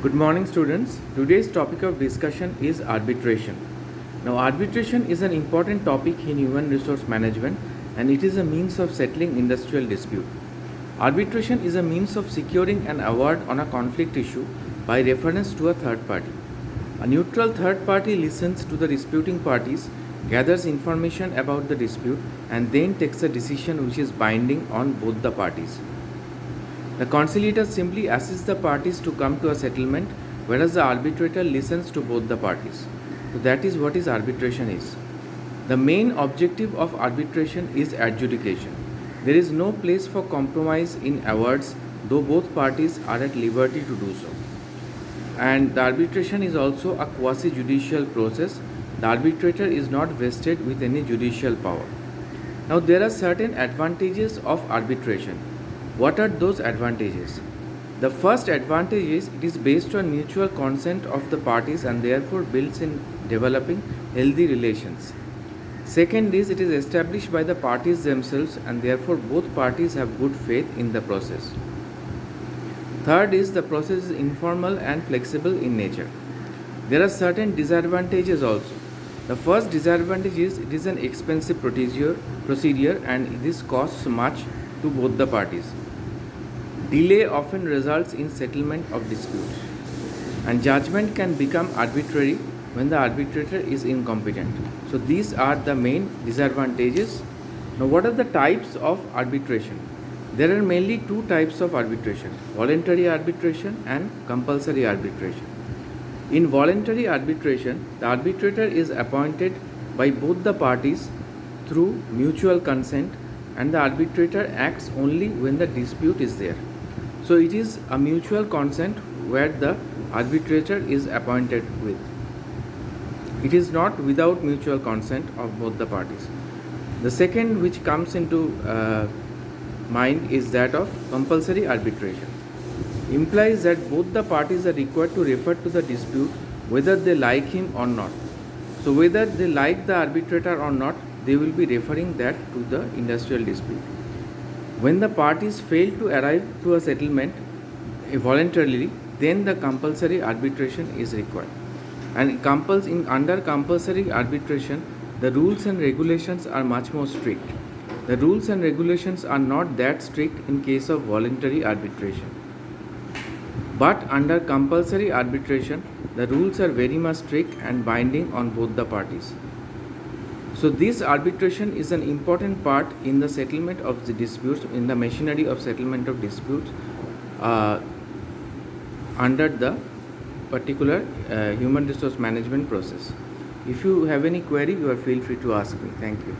Good morning, students. Today's topic of discussion is arbitration. Now, arbitration is an important topic in human resource management and it is a means of settling industrial dispute. Arbitration is a means of securing an award on a conflict issue by reference to a third party. A neutral third party listens to the disputing parties, gathers information about the dispute, and then takes a decision which is binding on both the parties. The conciliator simply assists the parties to come to a settlement, whereas the arbitrator listens to both the parties. So that is what arbitration is. The main objective of arbitration is adjudication. There is no place for compromise in awards, though both parties are at liberty to do so. And the arbitration is also a quasi-judicial process. The arbitrator is not vested with any judicial power. Now there are certain advantages of arbitration. What are those advantages? The first advantage is it is based on mutual consent of the parties and therefore builds in developing healthy relations. Second is it is established by the parties themselves and therefore both parties have good faith in the process. Third is the process is informal and flexible in nature. There are certain disadvantages also. The first disadvantage is it is an expensive procedure and this costs much to both the parties. Delay often results in settlement of disputes, and judgment can become arbitrary when the arbitrator is incompetent. So these are the main disadvantages. Now what are the types of arbitration? There are mainly two types of arbitration: voluntary arbitration and compulsory arbitration. In voluntary arbitration, the arbitrator is appointed by both the parties through mutual consent, and the arbitrator acts only when the dispute is there. So it is a mutual consent where the arbitrator is appointed with. It is not without mutual consent of both the parties. The second which comes into mind is that of compulsory arbitration. Implies that both the parties are required to refer to the dispute whether they like him or not. So whether they like the arbitrator or not, they will be referring that to the industrial dispute. When the parties fail to arrive to a settlement voluntarily, then the compulsory arbitration is required. And under compulsory arbitration, the rules and regulations are much more strict. The rules and regulations are not that strict in case of voluntary arbitration. But under compulsory arbitration, the rules are very much strict and binding on both the parties. So this arbitration is an important part in the settlement of the disputes, in the machinery of settlement of disputes under the particular human resource management process. If you have any query, you are feel free to ask me. Thank you.